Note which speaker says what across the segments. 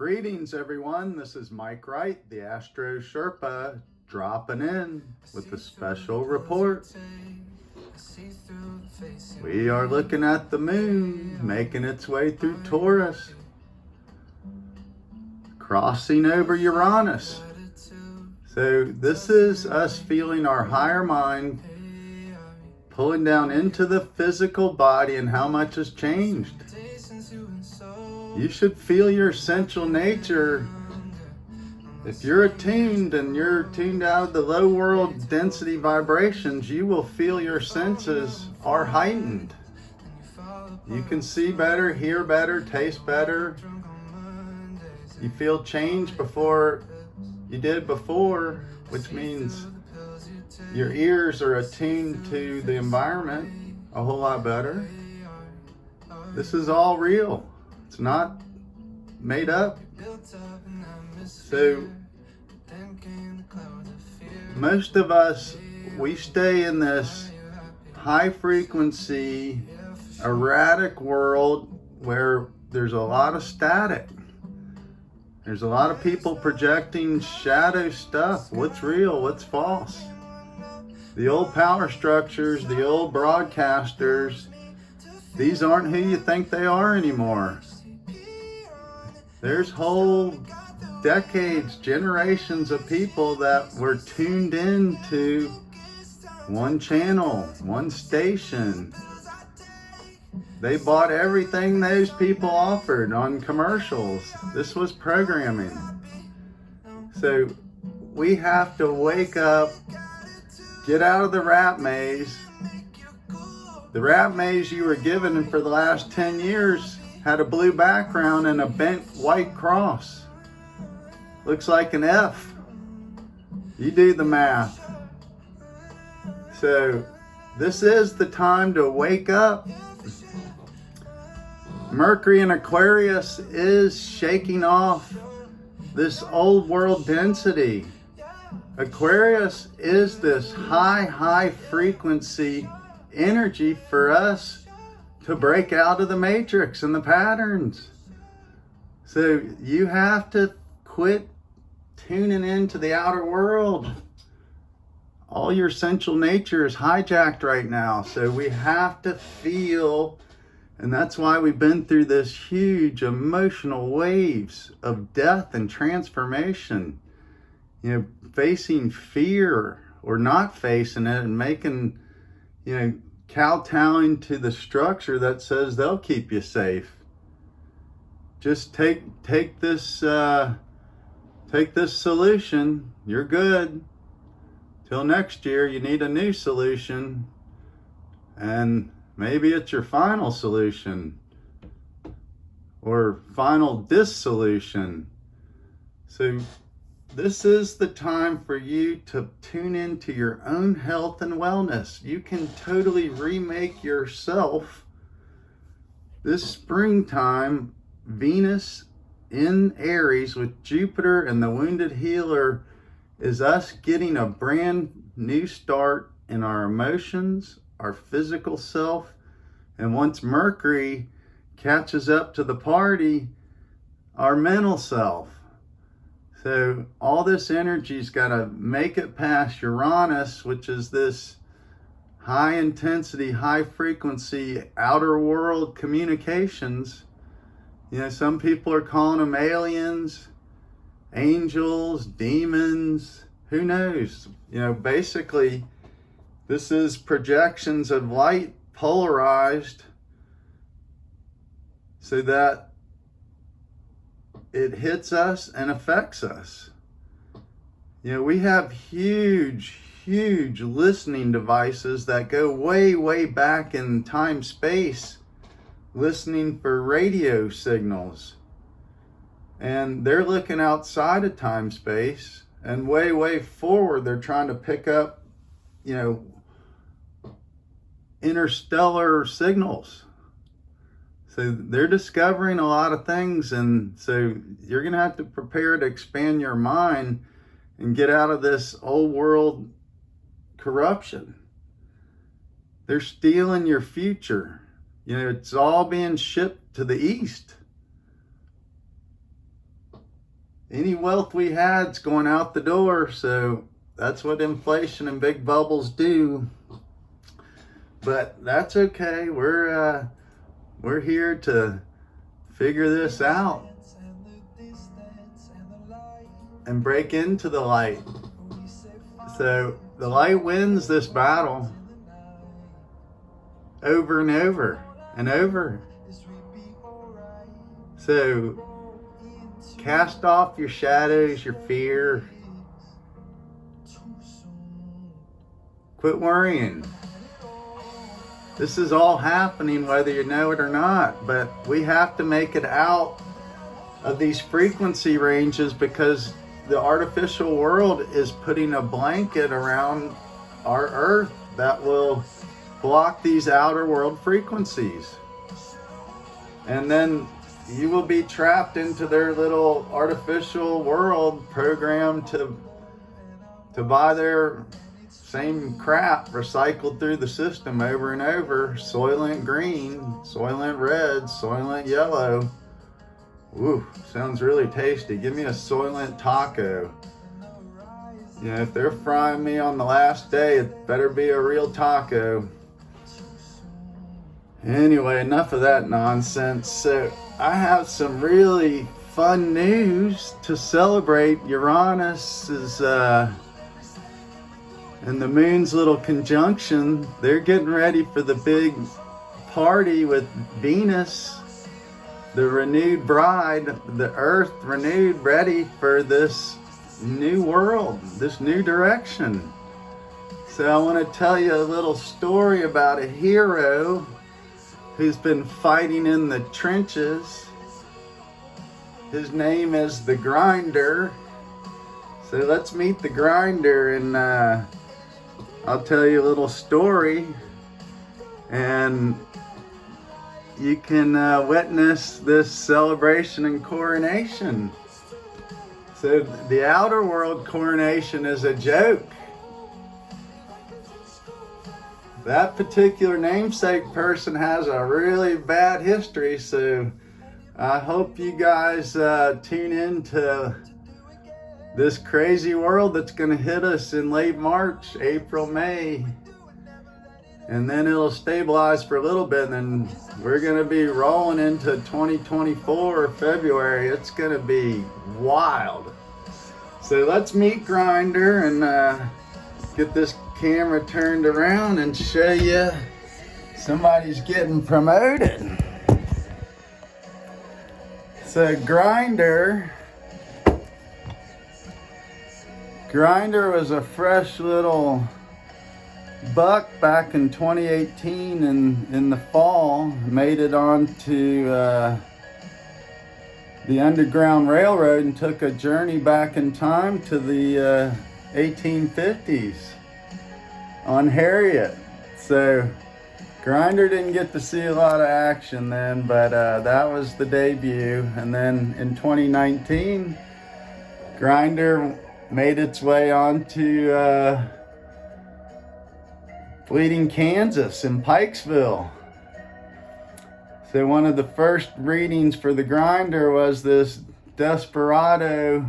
Speaker 1: Greetings everyone, this is Mike Wright, the Astro Sherpa, dropping in with a special report. We are looking at the moon making its way through Taurus, crossing over Uranus. So this is us feeling our higher mind pulling down into the physical body and how much has changed. You should feel your essential nature. If you're attuned and you're tuned out of the low world density vibrations, you will feel your senses are heightened. You can see better, hear better, taste better. You feel change before you did before, which means your ears are attuned to the environment a whole lot better. This is all real. It's not made up. So most of us, we stay in this high frequency, erratic world where there's a lot of static. There's a lot of people projecting shadow stuff. What's real? What's false? The old power structures, the old broadcasters, these aren't who you think they are anymore. There's whole decades, generations of people that were tuned into one channel, one station. They bought everything those people offered on commercials. This was programming. So we have to wake up, get out of the rat maze. The rat maze you were given for the last 10 years had a blue background and a bent white cross. Looks like an F. You do the math. So this is the time to wake up. Mercury in Aquarius is shaking off this old world density. Aquarius is this high frequency energy for us to break out of the matrix and the patterns. So you have to quit tuning into the outer world. All your essential nature is hijacked right now. So we have to feel, and that's why we've been through this huge emotional waves of death and transformation. You know, facing fear or not facing it and making, kowtowing to the structure that says they'll keep you safe. Just take this solution. You're good. Till next year, you need a new solution, and maybe it's your final solution or final dissolution. So this is the time for you to tune into your own health and wellness. You can totally remake yourself. This springtime, Venus in Aries with Jupiter and the wounded healer is us getting a brand new start in our emotions, our physical self. And once Mercury catches up to the party, our mental self. So all this energy's got to make it past Uranus, which is this high intensity, high frequency, outer world communications. Some people are calling them aliens, angels, demons, who knows? Basically, this is projections of light polarized so that it hits us and affects us. We have huge listening devices that go way back in time, space, listening for radio signals. And they're looking outside of time, space, and way forward, they're trying to pick up, interstellar signals. So they're discovering a lot of things, and so you're going to have to prepare to expand your mind and get out of this old world corruption. They're stealing your future. It's all being shipped to the east. any wealth we had's going out the door. So that's what inflation and big bubbles do. But that's okay. We're here to figure this out and break into the light. So the light wins this battle over and over and over. So cast off your shadows, your fear. Quit worrying. This is all happening whether you know it or not, but we have to make it out of these frequency ranges because the artificial world is putting a blanket around our earth that will block these outer world frequencies. And then you will be trapped into their little artificial world programmed to buy their same crap recycled through the system over and over. Soylent Green, Soylent Red, Soylent Yellow. Ooh, sounds really tasty. Give me a Soylent taco. You know, if they're frying me on the last day, it better be a real taco. Anyway, enough of that nonsense. So I have some really fun news to celebrate. Uranus is and the moon's little conjunction. They're getting ready for the big party with Venus, the renewed bride, the earth renewed, ready for this new world, this new direction. So I want to tell you a little story about a hero who's been fighting in the trenches. His name is the Grinder. So let's meet the Grinder, and I'll tell you a little story, and you can witness this celebration and coronation. So the outer world coronation is a joke. That particular namesake person has a really bad history, so I hope you guys tune in to this crazy world that's going to hit us in late March, April, May. And then it'll stabilize for a little bit, and then we're going to be rolling into 2024, February. It's going to be wild. So let's meet Grinder and get this camera turned around and show you somebody's getting promoted. So Grinder was a fresh little buck back in 2018 in the fall. Made it onto the Underground Railroad and took a journey back in time to the 1850s on Harriet. So Grinder didn't get to see a lot of action then, but that was the debut. And then in 2019, Grinder made its way onto Bleeding Kansas in Pikesville. So one of the first readings for the Grinder was this desperado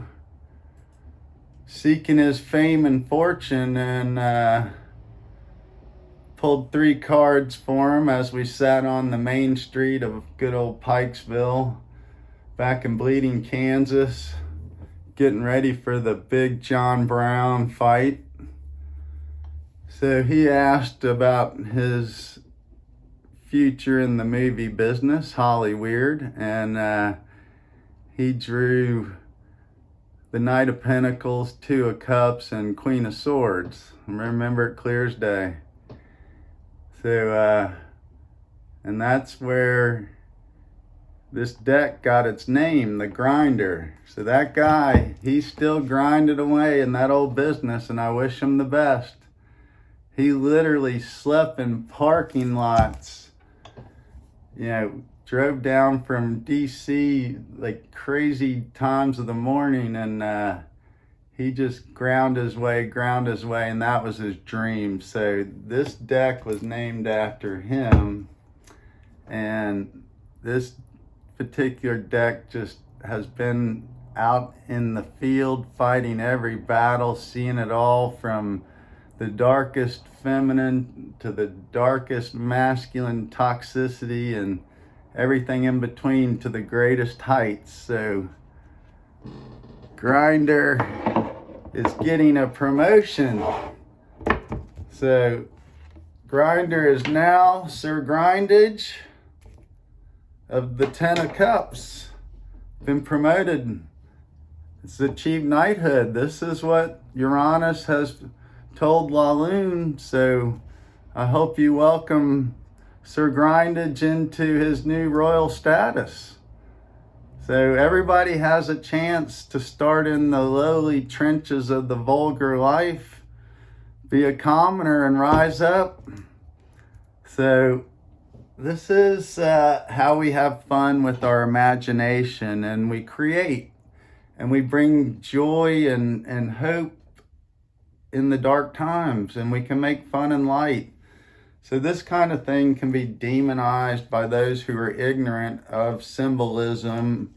Speaker 1: seeking his fame and fortune, and pulled 3 cards for him as we sat on the main street of good old Pikesville back in Bleeding, Kansas, getting ready for the big John Brown fight. So he asked about his future in the movie business, Hollyweird, and he drew the Knight of Pentacles, 2 of Cups, and Queen of Swords. Remember it clear as day. So, and that's where this deck got its name, the Grinder. So that guy, he's still grinding away in that old business, and I wish him the best. He literally slept in parking lots, you know, drove down from DC like crazy times of the morning, and he just ground his way, and that was his dream. So this deck was named after him, and this particular deck just has been out in the field fighting every battle, seeing it all from the darkest feminine to the darkest masculine toxicity and everything in between to the greatest heights. So Grinder is getting a promotion. So Grinder is now Sir Grindage of the Ten of Cups. Been promoted. It's achieved knighthood. This is what Uranus has told La Lune. So I hope you welcome Sir Grindage into his new royal status. So everybody has a chance to start in the lowly trenches of the vulgar life, be a commoner and rise up. So this is how we have fun with our imagination, and we create and we bring joy and hope in the dark times, and we can make fun and light. So this kind of thing can be demonized by those who are ignorant of symbolism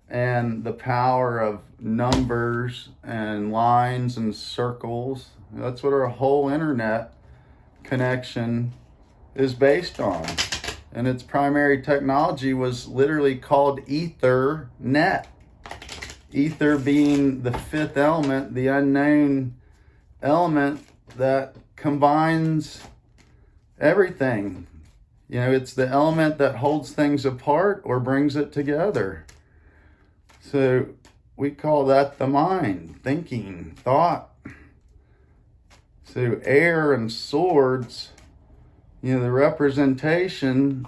Speaker 1: and the power of numbers and lines and circles. That's what our whole internet connection is based on. And its primary technology was literally called Ethernet. Ether being the fifth element, the unknown element that combines everything. You know, it's the element that holds things apart or brings it together. So we call that the mind, thinking, thought. So air and swords, you know, the representation,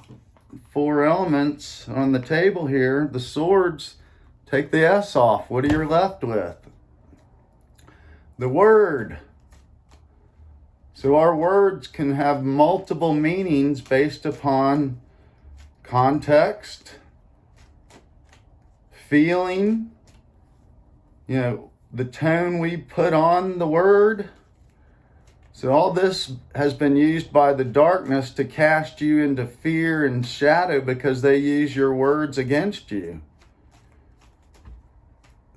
Speaker 1: 4 elements on the table here. The swords, take the S off. What are you left with? The word. So our words can have multiple meanings based upon context, feeling, you know, the tone we put on the word. So all this has been used by the darkness to cast you into fear and shadow because they use your words against you.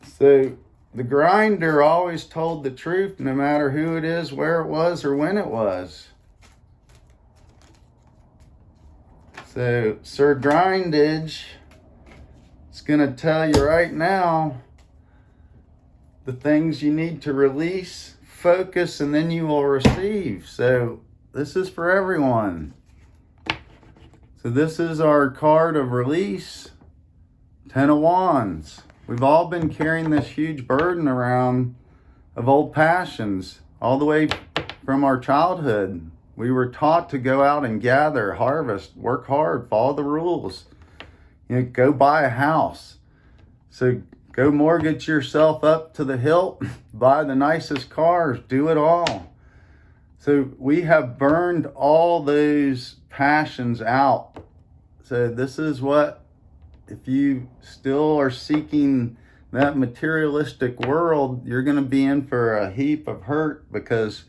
Speaker 1: So the Grinder always told the truth, no matter who it is, where it was, or when it was. So Sir Grindage is going to tell you right now the things you need to release, focus, and then you will receive. So this is for everyone. So this is our card of release, 10 of Wands. We've all been carrying this huge burden around of old passions all the way from our childhood. We were taught to go out and gather, harvest, work hard, follow the rules. You know, go buy a house. So go mortgage yourself up to the hilt, buy the nicest cars, do it all. So we have burned all those passions out. So this is what, if you still are seeking that materialistic world, you're going to be in for a heap of hurt, because,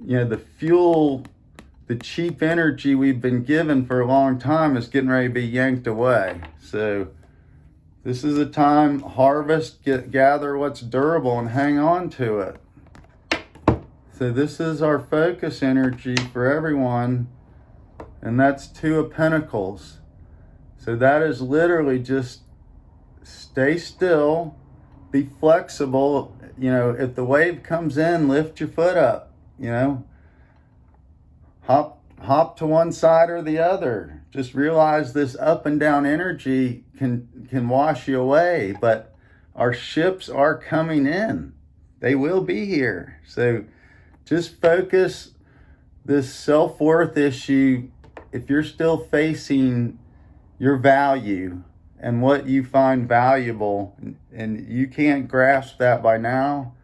Speaker 1: you know, the fuel, the cheap energy we've been given for a long time is getting ready to be yanked away. So this is a time, harvest, gather what's durable and hang on to it. So this is our focus energy for everyone, and that's 2 of Pentacles. So that is literally just stay still, be flexible. You know, if the wave comes in, lift your foot up, you know, hop to one side or the other. Just realize this up and down energy can wash you away, but our ships are coming in. They will be here. So just focus this self-worth issue. If you're still facing your value and what you find valuable, and you can't grasp that by now,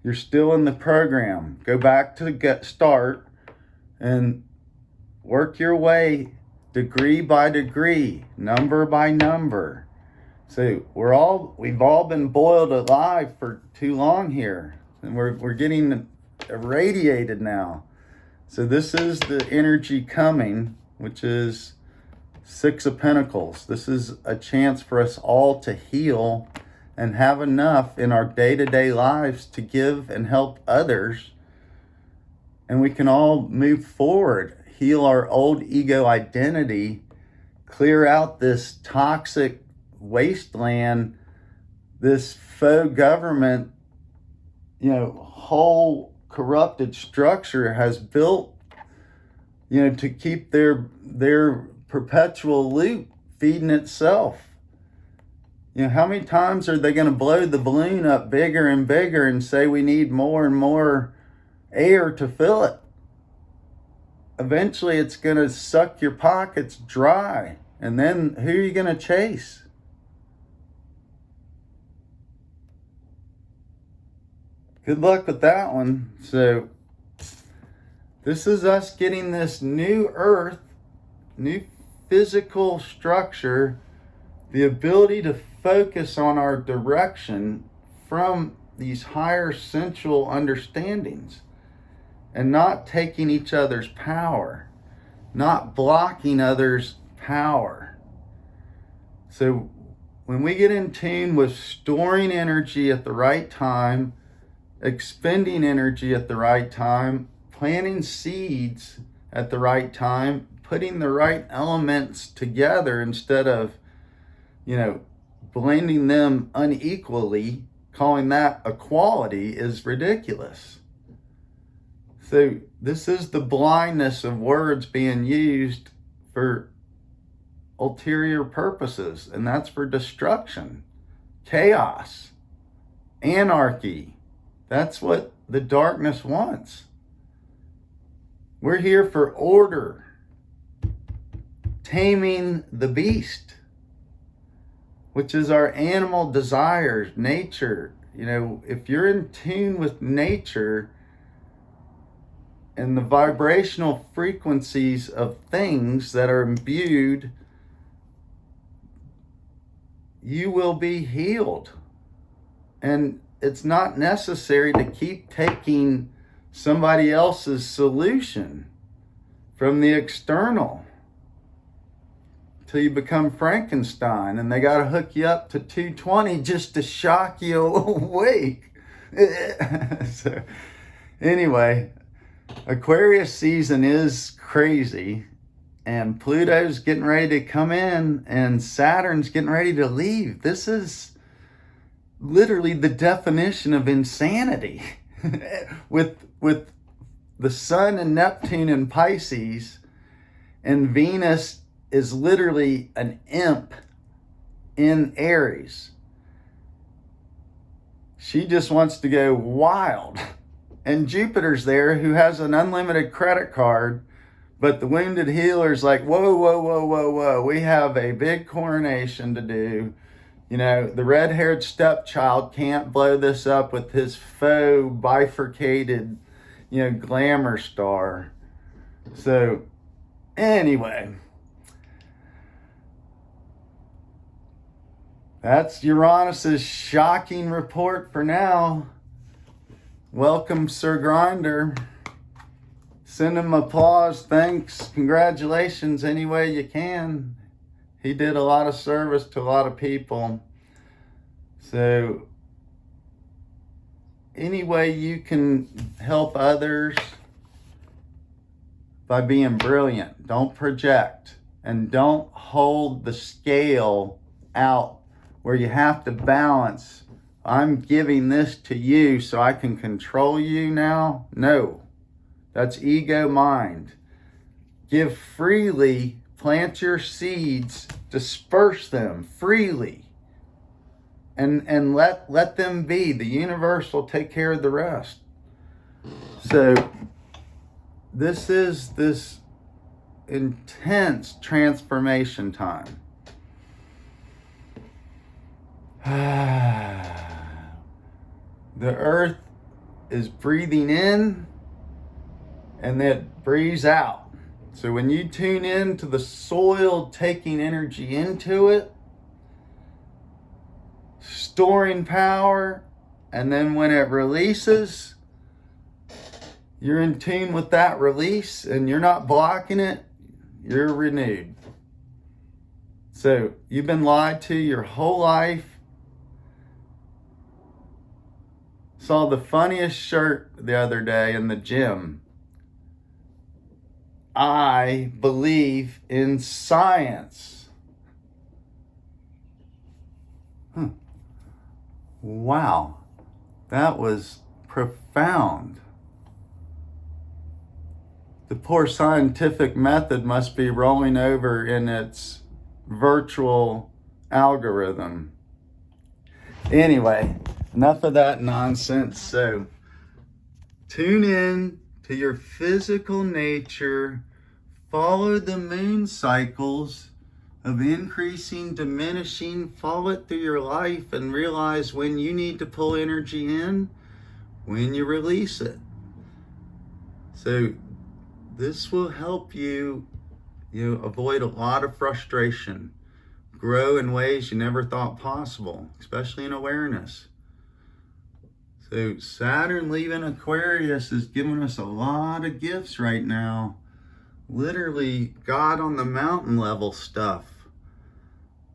Speaker 1: you're still in the program. Go back to the start and work your way degree by degree, number by number. So we've all been boiled alive for too long here, and we're getting irradiated now. So this is the energy coming, which is 6 of Pentacles. This is a chance for us all to heal and have enough in our day-to-day lives to give and help others. And we can all move forward, heal our old ego identity, clear out this toxic wasteland, this faux government, whole corrupted structure has built, to keep their perpetual loop feeding itself. How many times are they going to blow the balloon up bigger and bigger and say we need more and more air to fill it? Eventually it's going to suck your pockets dry. And then who are you going to chase? Good luck with that one. So this is us getting this new earth, new physical structure, the ability to focus on our direction from these higher sensual understandings and not taking each other's power, not blocking others' power. So when we get in tune with storing energy at the right time, expending energy at the right time, planting seeds at the right time, putting the right elements together instead of, blending them unequally, calling that equality is ridiculous. So this is the blindness of words being used for ulterior purposes, and that's for destruction, chaos, anarchy. That's what the darkness wants. We're here for order, taming the beast, which is our animal desires, nature. If you're in tune with nature and the vibrational frequencies of things that are imbued, you will be healed. And it's not necessary to keep taking somebody else's solution from the external till you become Frankenstein and they got to hook you up to 220 just to shock you awake. So anyway, Aquarius season is crazy, and Pluto's getting ready to come in and Saturn's getting ready to leave. This is literally the definition of insanity. with the Sun and Neptune in Pisces, and Venus is literally an imp in Aries. She just wants to go wild. And Jupiter's there, who has an unlimited credit card, but the wounded healer's like, whoa, we have a big coronation to do. The red-haired stepchild can't blow this up with his faux bifurcated, glamour star. So anyway, that's Uranus's shocking report for now. Welcome, Sir Grinder. Send him applause, thanks, congratulations, any way you can. He did a lot of service to a lot of people. So any way you can help others by being brilliant. Don't project, and don't hold the scale out where you have to balance. I'm giving this to you so I can control you now. No, that's ego mind. Give freely, plant your seeds, disperse them freely, and let them be. The universe will take care of the rest. So this is this intense transformation time. The earth is breathing in and it breathes out. So when you tune in to the soil taking energy into it, storing power, and then when it releases, you're in tune with that release and you're not blocking it, you're renewed. So you've been lied to your whole life. Saw the funniest shirt the other day in the gym. I believe in science. Wow, that was profound. The poor scientific method must be rolling over in its virtual algorithm. Anyway, enough of that nonsense. So, tune in to your physical nature, follow the moon cycles of increasing, diminishing, follow it through your life and realize when you need to pull energy in, when you release it. So this will help you, avoid a lot of frustration, grow in ways you never thought possible, especially in awareness. So Saturn leaving Aquarius is giving us a lot of gifts right now. Literally God on the mountain level stuff.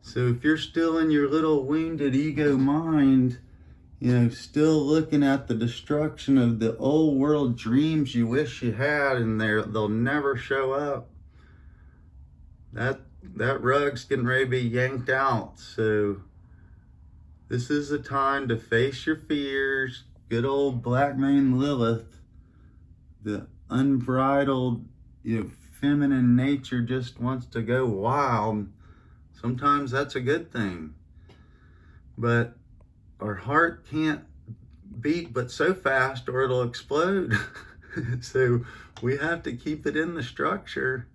Speaker 1: So if you're still in your little wounded ego mind, still looking at the destruction of the old world dreams you wish you had, and they'll never show up, that rug's getting ready to be yanked out. So this is a time to face your fears. Good old Black Moon Lilith, the unbridled, feminine nature just wants to go wild. Sometimes that's a good thing. But our heart can't beat but so fast or it'll explode. So we have to keep it in the structure.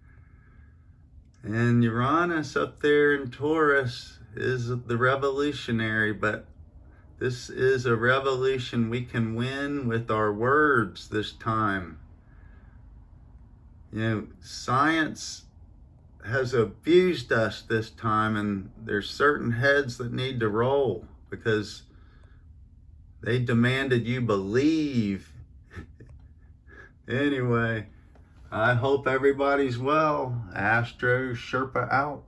Speaker 1: And Uranus up there in Taurus is the revolutionary, but this is a revolution we can win with our words this time. Science has abused us this time, and there's certain heads that need to roll because they demanded you believe. Anyway, I hope everybody's well. Astro, Sherpa out.